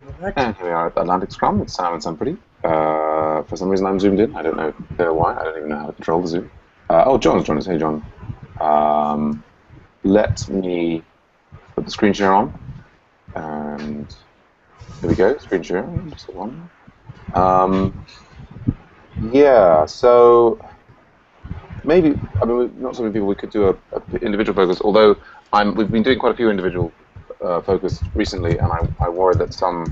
What? And here we are at AtlanticScrum. It's Sam and Somebody. For some reason, I'm zoomed in. I don't know why. I don't even know how to control the zoom. Oh, John's joined us. Hey, John. Um, Let me put the screen share on. And here we go. Screen share. Just the one. Yeah. So maybe not so many people. We could do a individual focus. Although we've been doing quite a few individual focus recently, and I worry that some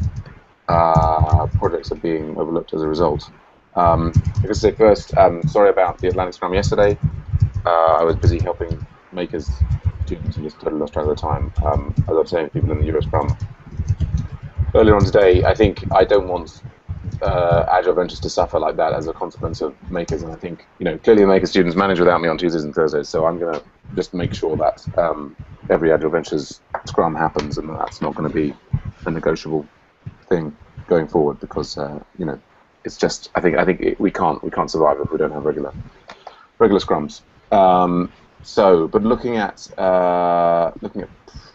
projects are being overlooked as a result. I guess say first, sorry about the Atlantic Scrum yesterday. I was busy helping makers, students, and just totally lost track of the time. As I was saying to people in the Euro Scrum earlier on today, I think I don't want Agile Ventures to suffer like that as a consequence of makers. And I think, clearly the maker students manage without me on Tuesdays and Thursdays. So I'm going to just make sure that every Agile Ventures Scrum happens, and that's not going to be a negotiable thing going forward, because it's just we can't survive if we don't have regular scrums. But looking at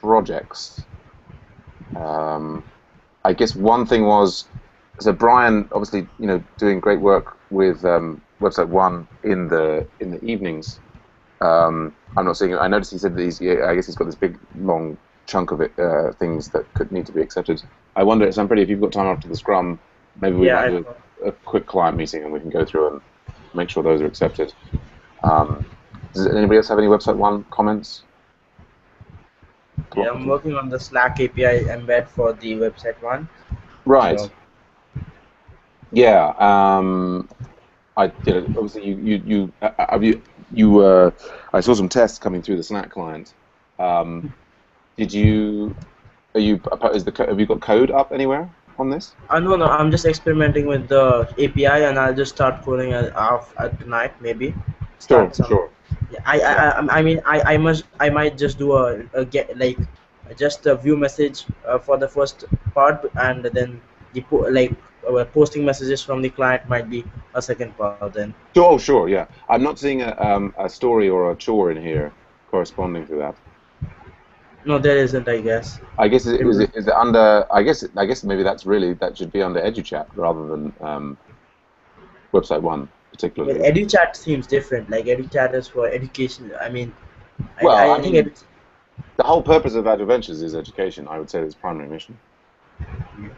projects, I guess one thing was, so Brian obviously doing great work with website one in the evenings. I'm not seeing it. I noticed he said that I guess he's got this big long chunk of it, things that could need to be accepted. I wonder, Sanfredi, if you've got time after the Scrum, maybe we might do a quick client meeting and we can go through and make sure those are accepted. Does anybody else have any website one comments? Yeah, I'm working on the Slack API embed for the website one. Right. So, Yeah. Obviously I saw some tests coming through the Slack client. Have you got code up anywhere on this? no, I'm just experimenting with the API, and I'll just start coding at tonight, maybe. Sure, Start some. sure. Yeah, Yeah. I might just do a get like just a view message for the first part, and then posting messages from the client might be a second part then. Sure, oh, sure, yeah. I'm not seeing a story or a chore in here corresponding to that. No, there isn't, I guess. I guess is it under? I guess maybe that should be under EduChat rather than website one Well, particularly. EduChat seems different. Like EduChat is for education. I mean, Well, I I think mean, the whole purpose of Adventures is education. I would say its primary mission.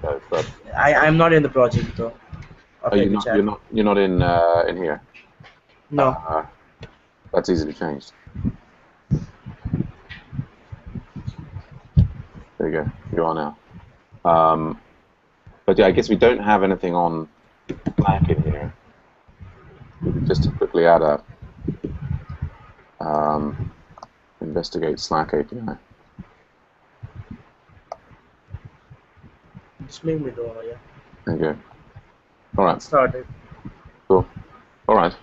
So, but I'm not in the project though of are you not? EduChat. You're not in here. No. Uh, that's easily changed. There you go. You are now. But yeah, I guess we don't have anything on Slack in here. Just to quickly add a investigate Slack API. Just make me do it, yeah. There you go. All right. Started. Cool. All right.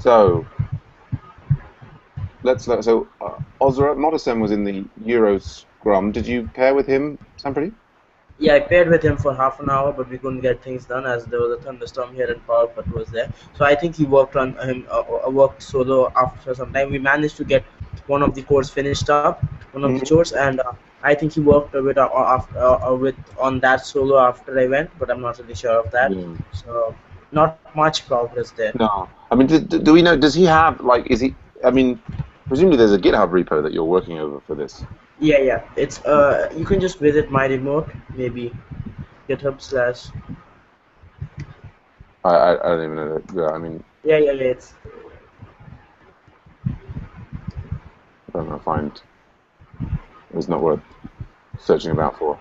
So Ozra Modesem was in the Euro Scrum. Did you pair with him, Sanfredi? Yeah, I paired with him for half an hour, but we couldn't get things done as there was a thunderstorm here and power cut was there. So I think he worked on him worked solo after some time. We managed to get one of the cores finished up, one of the Mm-hmm. chores, and I think he worked a bit with on that solo after I went, but I'm not really sure of that. Yeah. So not much progress there. No. I mean, do we know? Does he have Is he? I mean, presumably there's a GitHub repo that you're working over for this. Yeah, yeah. It's you can just visit my remote, maybe GitHub slash. I don't even know. Yeah. I mean, Yeah. It's I don't know. Find it's not worth searching about for.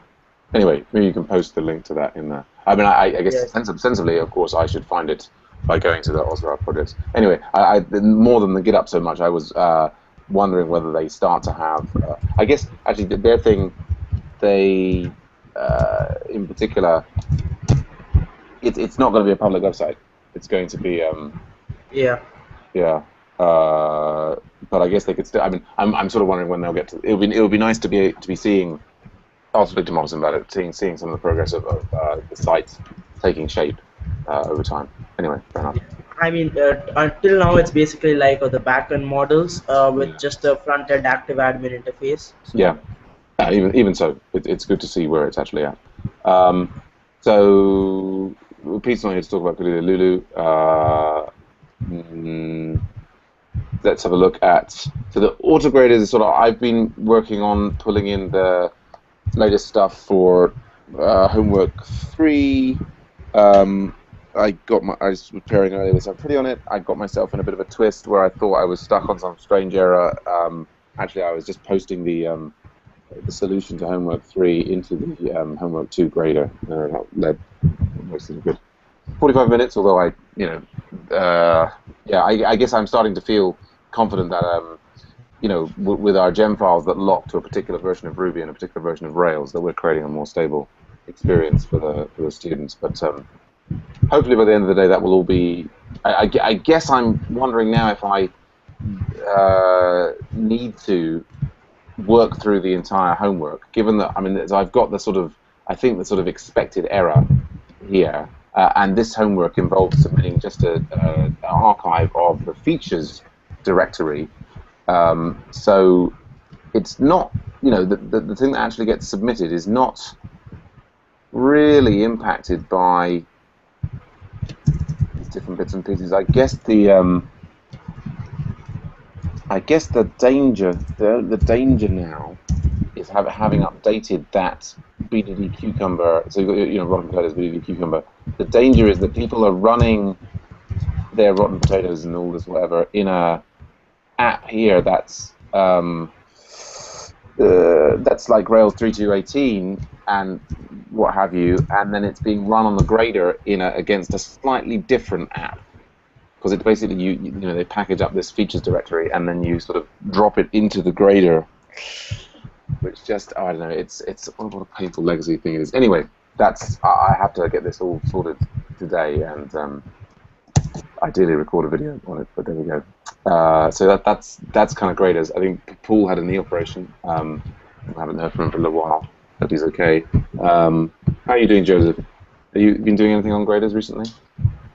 Anyway, maybe you can post the link to that in there. I mean, I guess yes. sensibly, of course, I should find it by going to the Osra projects. Anyway, more than the GitHub so much, I was wondering whether they start to have. I guess actually their thing, they in particular, it's not going to be a public website. It's going to be Yeah. yeah. But I guess they could still. I mean, I'm sort of wondering when they'll get to. It would be nice to be seeing. I was speaking to Morrison about it, seeing some of the progress of the site taking shape over time. Anyway, fair enough. I mean, until now, it's basically like the backend models with Yeah. just the front end active admin interface. So Yeah. Even so, it's good to see where it's actually at. So Pete's not here to talk about Lulu. Let's have a look at. So the autograders is sort of. I've been working on pulling in the latest stuff for homework 3. I was preparing earlier with some pretty on it. I got myself in a bit of a twist where I thought I was stuck on some strange error. Actually, I was just posting the solution to homework 3 into the homework 2 grader. That led most of a good 45 minutes. Although I guess I'm starting to feel confident that with our gem files that lock to a particular version of Ruby and a particular version of Rails, that we're creating a more stable experience for the students. But hopefully by the end of the day, that will all be. I guess I'm wondering now if I need to work through the entire homework, given that I've got the sort of expected error here, and this homework involves submitting just an archive of the features directory. So it's not, the thing that actually gets submitted is not really impacted by different bits and pieces. I guess the danger now is having updated that BDD Cucumber. So you've got rotten potatoes, BDD Cucumber. The danger is that people are running their rotten potatoes and all this whatever in a app here that's like Rails 3.2.18 and what have you, and then it's being run on the grader against a slightly different app, because it's basically they package up this features directory and then you sort of drop it into the grader, which just I don't know. It's what a painful legacy thing it is. Anyway, I have to get this all sorted today and ideally record a video on it. But there we go. So that's kind of graders. I think Paul had a knee operation. I haven't heard from him for a little while. Hope he's okay. How are you doing, Joseph? Have you been doing anything on graders recently?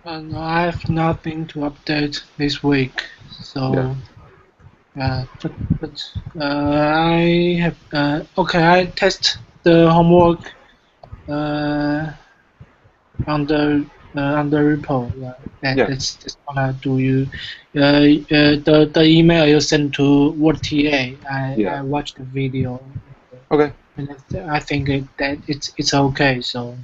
No, I have nothing to update this week. So, but I have I test the homework on the repo. That's what I do. The email you sent to WordTA. I watched the video. Okay. And I think it's okay. So.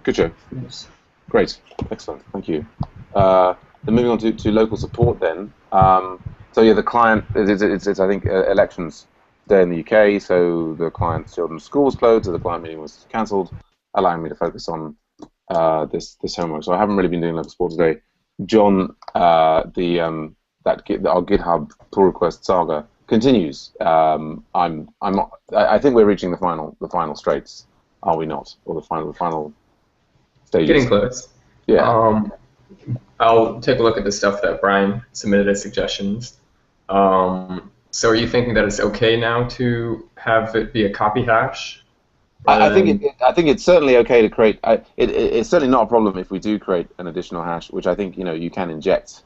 Good show. Yes. Great. Excellent. Thank you. Then moving on to local support then. So yeah, the client it's I think elections day in the UK. So the client's children's school was closed, so the client meeting was cancelled, allowing me to focus on this homework. So I haven't really been doing local support today. John, our GitHub pull request saga continues. I think we're reaching the final straits, are we not? Or the final stages. Getting close. Yeah. I'll take a look at the stuff that Brian submitted as suggestions. So are you thinking that it's okay now to have it be a copy hash? I think it's certainly okay to create. It's certainly not a problem if we do create an additional hash, which I think you can inject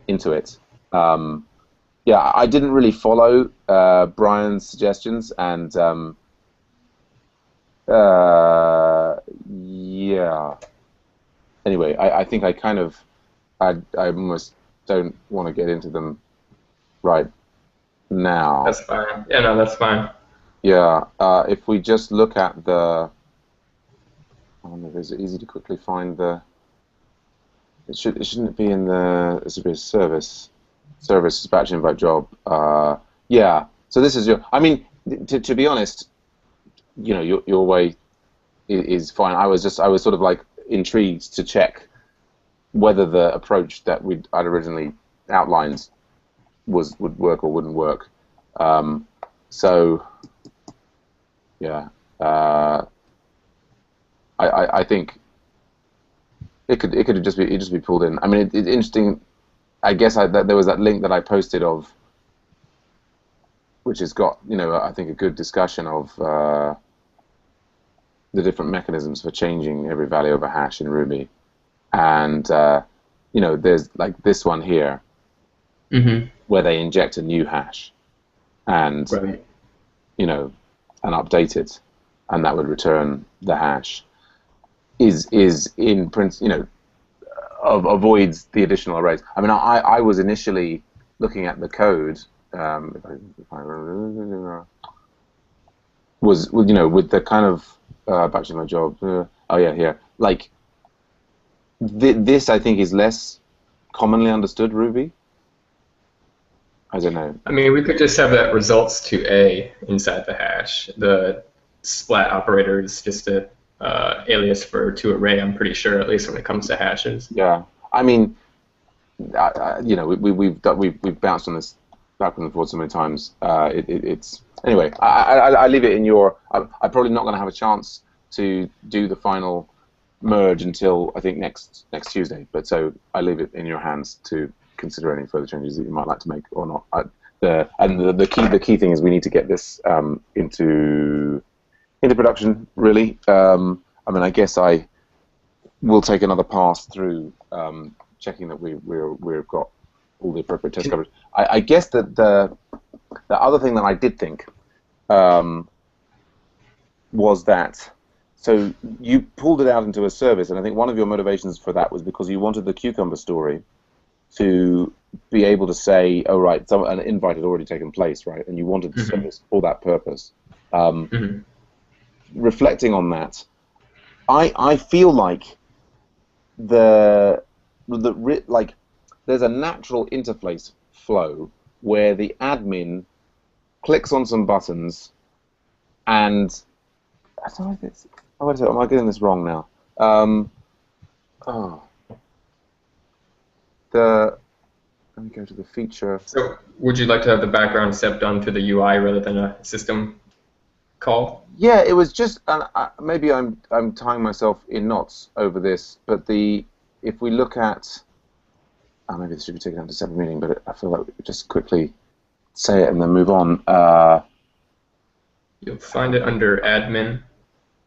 into it. I didn't really follow Brian's suggestions, and Anyway, I think I almost don't want to get into them right now. That's fine. Yeah, no, that's fine. Yeah, if we just look at the, I wonder, is it easy to quickly find the? It shouldn't be in the. It should be a service dispatch invite job. Yeah. So this is your. I mean, to be honest, your way is fine. I was sort of like intrigued to check whether the approach that I'd originally outlined would work or wouldn't work. So yeah, I think it could just be pulled in. I mean, it's interesting. I guess there was that link that I posted of, which has got I think a good discussion of the different mechanisms for changing every value of a hash in Ruby, and there's like this one here, where they inject a new hash, and right. and update it, and that would return the hash, is in principle, avoids the additional arrays. I mean, I was initially looking at the code, was with the kind of back to my job. Oh yeah, here. Like this, I think is less commonly understood Ruby. I don't know. I mean, we could just have that results to A inside the hash. The splat operator is just a alias for to array. I'm pretty sure, at least when it comes to hashes. Yeah, I mean, we've bounced on this back and forth so many times. It's anyway. I leave it in your. I'm probably not going to have a chance to do the final merge until I think next Tuesday. But so I leave it in your hands to consider any further changes that you might like to make or not. The key thing is we need to get this into production really. I mean, I guess I will take another pass through checking that we've got all the appropriate test coverage. I guess that the other thing that I did think was that, so you pulled it out into a service, and I think one of your motivations for that was because you wanted the Cucumber story to be able to say, oh right, an invite had already taken place, right, and you wanted the service for that purpose. Reflecting on that, I feel like there's a natural interface flow where the admin clicks on some buttons and am I getting this wrong now? Let me go to the feature. So would you like to have the background step done to the UI rather than a system call? Yeah, it was just, maybe I'm tying myself in knots over this, but if we look at, maybe this should be taken out to a separate meeting, but I feel like we could just quickly say it and then move on. You'll find it under admin.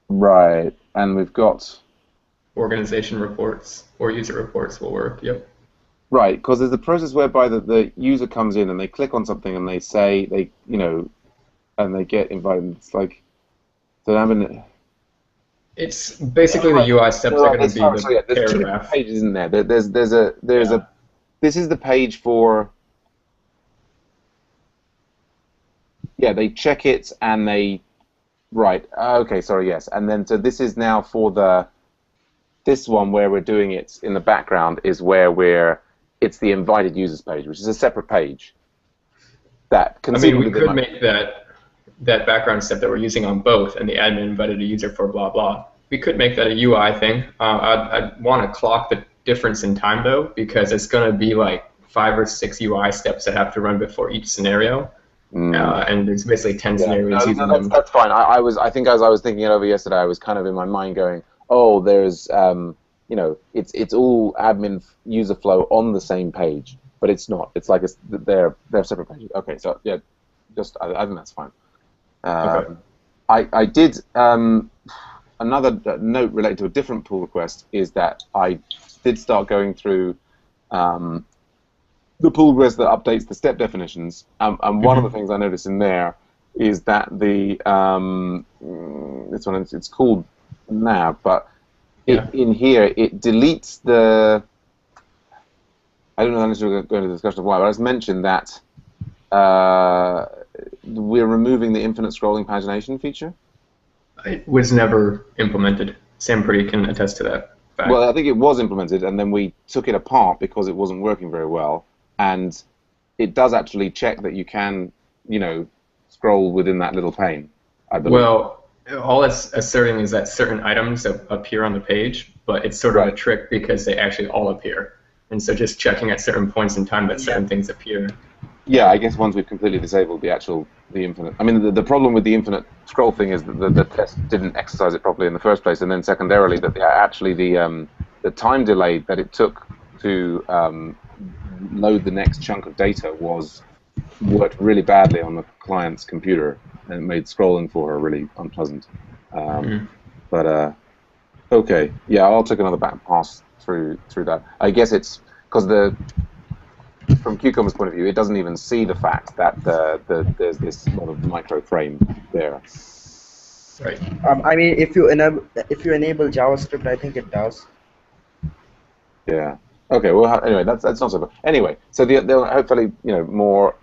Right, and we've got organization reports or user reports will work. Yep. Right, because there's a process whereby the user comes in and they click on something and they say and they get invited. It's like it's basically the UI steps are going to be the there's two paragraph. Pages in there. This is the page for. Yeah, they check it and they. Right. Okay. Sorry. Yes. And then so this is now for this one where we're doing it in the background is where it's the invited users page, which is a separate page. That we could make that background step that we're using on both, and the admin invited a user for blah blah. We could make that a UI thing. I'd want to clock the difference in time though, because it's going to be like 5 or 6 UI steps that have to run before each scenario. And there's basically 10 scenarios using them. That's fine. I think as I was thinking it over yesterday, I was kind of in my mind going, oh, there's it's all admin user flow on the same page, but it's not. It's like they're separate pages. Okay, so yeah, I think that's fine. Okay. I did another note related to a different pull request is that I did start going through the pull request that updates the step definitions, and one of the things I noticed in there is that this one it's called nav, but in here it deletes the. I don't know unless we're going into the discussion of why, but I just mentioned that we're removing the infinite scrolling pagination feature. It was never implemented. Sam Pretty can attest to that fact. Well, I think it was implemented, and then we took it apart because it wasn't working very well. And it does actually check that you can, scroll within that little pane, I believe. Well, all it's asserting is that certain items appear on the page, but it's sort of a trick because they actually all appear. And so just checking at certain points in time that certain things appear. Yeah, I guess once we've completely disabled the infinite. I mean, the problem with the infinite scroll thing is that the test didn't exercise it properly in the first place, and then secondarily that the time delay that it took to load the next chunk of data worked really badly on the client's computer, and it made scrolling for her really unpleasant. But okay, yeah, I'll take another back pass through that. I guess it's because from Cucumber's point of view, it doesn't even see the fact that there's this lot of micro frame there. Right. I mean, if you enable JavaScript, I think it does. Yeah. Okay. Well, anyway, that's not so bad. Anyway, so they'll hopefully more.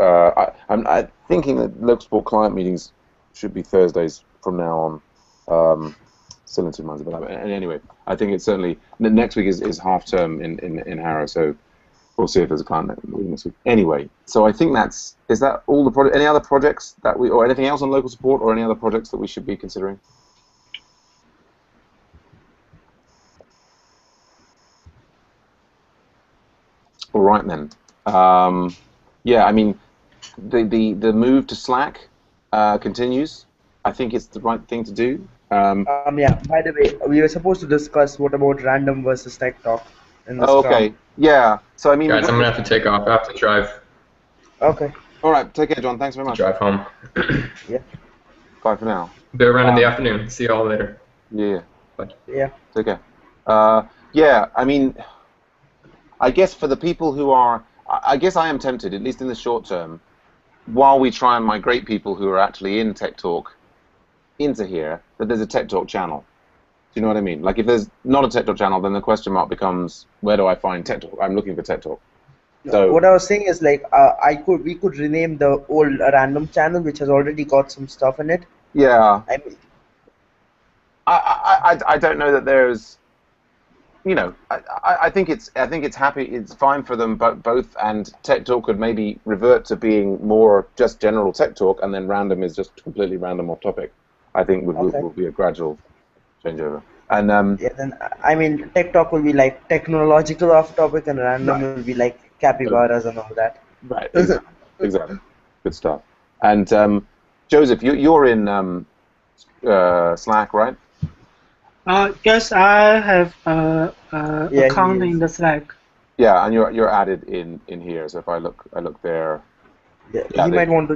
I'm thinking that local support client meetings should be Thursdays from now on. Still in 2 months, but and anyway, I think it's certainly next week is half term in Harrow, so we'll see if there's a client meeting next week. Anyway, so I think is that all the project? Any other projects that or anything else on local support, or any other projects that we should be considering? All right then. Yeah, I mean, the move to Slack continues. I think it's the right thing to do. Yeah. By the way, we were supposed to discuss what about random versus tech talk in the Scrum. Okay. Yeah. So I mean, guys, I'm gonna have to take off. I have to drive. Okay. All right. Take care, John. Thanks very much. Drive home. Yeah. Bye for now. Be around in the afternoon. See you all later. Yeah. Bye. Yeah. Take care. Yeah. I mean, I guess for the people who are, I guess I am tempted, at least in the short term, while we try and migrate people who are actually in Tech Talk into here, that there's a Tech Talk channel. Do you know what I mean? Like, if there's not a Tech Talk channel, then the question mark becomes, where do I find Tech Talk? I'm looking for Tech Talk. So what I was saying is, like, we could rename the old random channel, which has already got some stuff in it. yeah, I mean, I don't know that there's, I think it's happy, it's fine for them both, and Tech Talk could maybe revert to being more just general Tech Talk, and then random is just completely random off topic. I think will be a gradual changeover. And yeah, then I mean, Tech Talk will be like technological off topic, and random will be like capybaras and all that. Right. Exactly. Good stuff. And Joseph, you're in Slack, right? Yes, I have account in the Slack. Yeah, and you're added in here. So if I look there. Yeah, he might want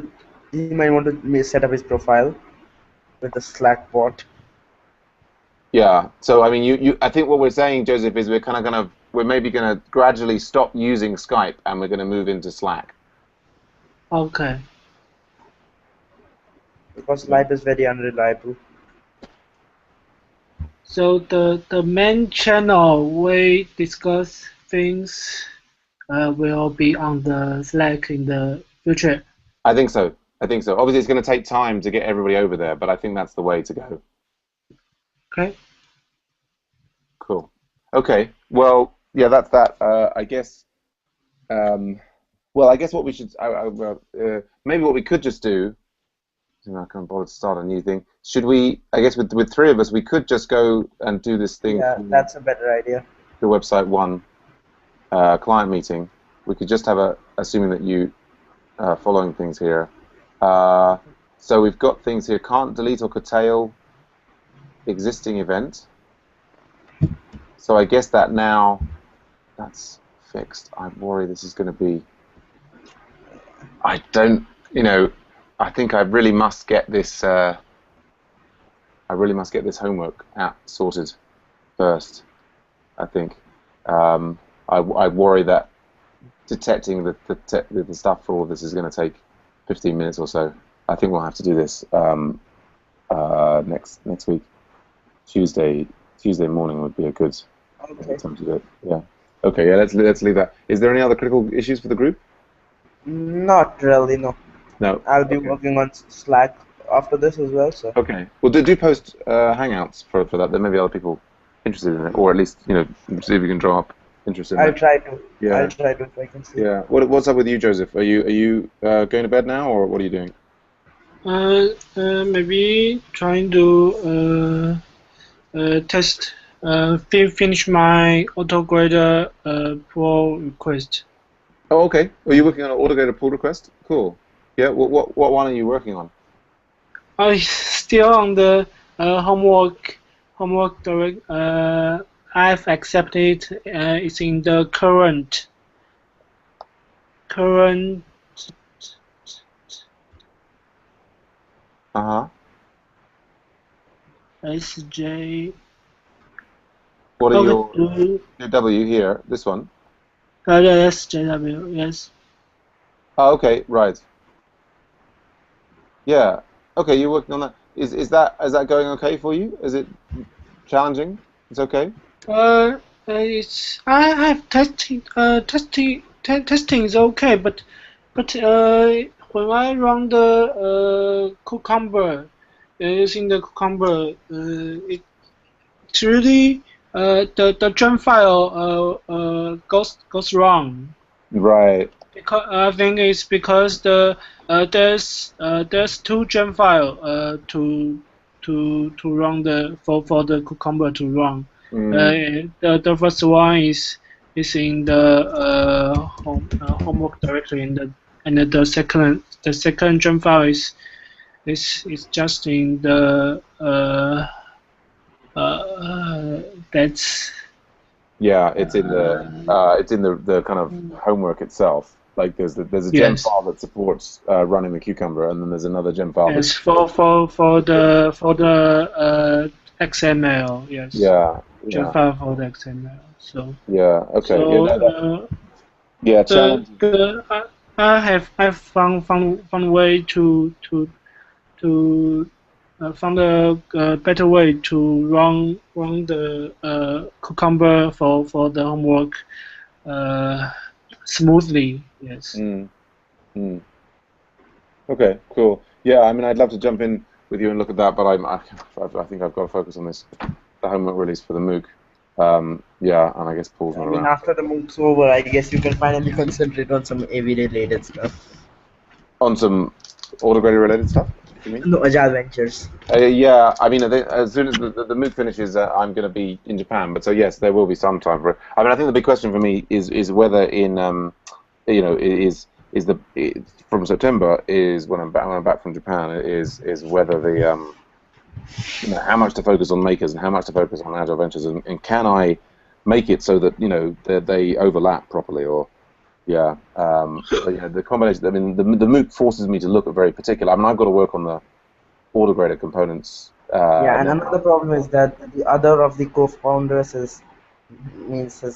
to set up his profile with the Slack bot. Yeah. So I mean, I think what we're saying, Joseph, is we're maybe gonna gradually stop using Skype and we're gonna move into Slack. Okay. Because Skype is very unreliable. So the main channel we discuss things will be on the Slack in the future. I think so. Obviously, it's going to take time to get everybody over there, but I think that's the way to go. Okay. Cool. Okay. Well, yeah, that's that. I guess. Well, I guess what we should. Maybe what we could just do. I can't bother to start a new thing. Should we? I guess with three of us, we could just go and do this thing. Yeah, that's a better idea. The website one client meeting. We could just have assuming that you following things here. So we've got things here. Can't delete or curtail existing event. So I guess that now that's fixed. I worry this is going to be. I don't. I think I really must get this. I really must get this homework app sorted first. I think. I worry that detecting the stuff for all this is going to take 15 minutes or so. I think we'll have to do this next week. Tuesday morning would be a good time to do it. Yeah. Okay. Yeah. Let's leave that. Is there any other critical issues for the group? Not really. No. No. I'll be working on Slack after this as well. So. Okay. Well, do post Hangouts for that. There may be other people interested in it, or at least see if you can draw up interest in it. I'll try to. Yeah. I'll try to if I can see. Yeah. What's up with you, Joseph? Are you going to bed now, or what are you doing? Maybe trying to test finish my autograder pull request. Oh, okay. Are you working on an autograder pull request? Cool. Yeah. What one are you working on? Still on the homework direct. I've accepted. It's in the current. SJ. What are your JW here? This one? Yes, JW, yes. Oh, okay, right. Yeah. Okay, you're working on that. is that going okay for you? Is it challenging? It's okay. It's I have testing is okay, but when I run the Cucumber using the Cucumber, it's really the gem file goes wrong. Right. Because I think it's because there's two gem file to run for the Cucumber to run. The first one is in the homework directory, and the second gem file is just in the that's. Yeah, it's in the kind of homework itself. Like there's a gem file that supports running the Cucumber, and then there's another gem file. Yes, for the XML. Yes. Yeah. Gem file for the XML. So. Yeah. Okay. So, challenge. I found way to found a better way to run the Cucumber for the homework smoothly. Yes. Okay, cool. Yeah, I mean, I'd love to jump in with you and look at that, but I think I've got to focus on the homework release for the MOOC. Yeah, and I guess Paul's not around. After the MOOC's over, I guess you can finally concentrate on some AV-related stuff. On some autograded related stuff? You mean? No, Agile Ventures. Yeah, I mean, as soon as the MOOC finishes, I'm going to be in Japan. But so yes, there will be some time for it. I mean, I think the big question for me is whether from September is when I'm back from Japan is whether the how much to focus on makers and how much to focus on Agile Ventures, and can I make it so that they overlap properly, or but, the combination. I mean, the MOOC forces me to look at very particular. I mean, I've got to work on the autograded components. And another problem is that the other of the co-founders has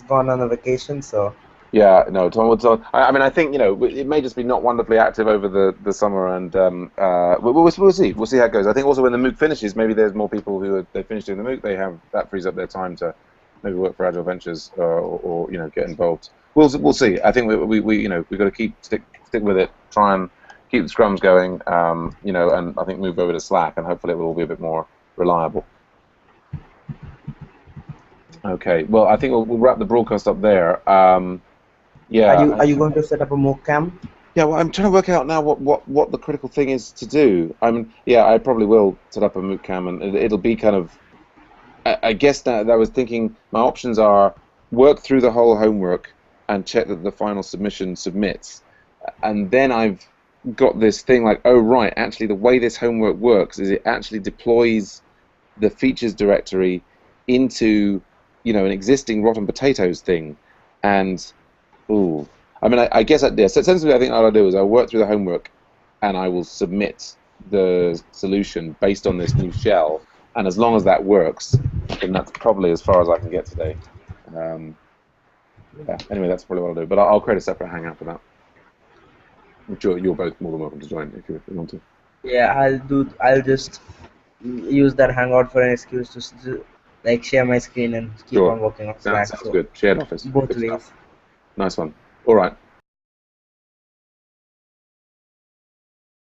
gone on a vacation, so. Yeah, no, Tom. I mean, I think it may just be not wonderfully active over the summer, and we'll see. We'll see how it goes. I think also when the MOOC finishes, maybe there's more people who they finished doing the MOOC. That frees up their time to maybe work for Agile Ventures or get involved. We'll see. I think we've got to stick with it. Try and keep the scrums going. And I think move over to Slack, and hopefully it will all be a bit more reliable. Okay. Well, I think we'll wrap the broadcast up there. Yeah. Are you going to set up a MOOC camp? Yeah, well, I'm trying to work out now what the critical thing is to do. I probably will set up a MOOC camp, and it'll be kind of. I guess that I was thinking my options are work through the whole homework and check that the final submission submits, and then I've got this thing like, oh right, actually the way this homework works is it actually deploys the features directory into an existing Rotten Potatoes thing, and I guess sensibly I think what I'll do is I'll work through the homework and I will submit the solution based on this new shell, and as long as that works, then that's probably as far as I can get today. Anyway, that's probably what I'll do, but I'll create a separate hangout for that. I'm sure you're both more than welcome to join if you want to. Yeah, I'll just use that hangout for an excuse to share my screen and keep on working on Slack. Sounds good. Shared office. Both ways. Nice one. All right.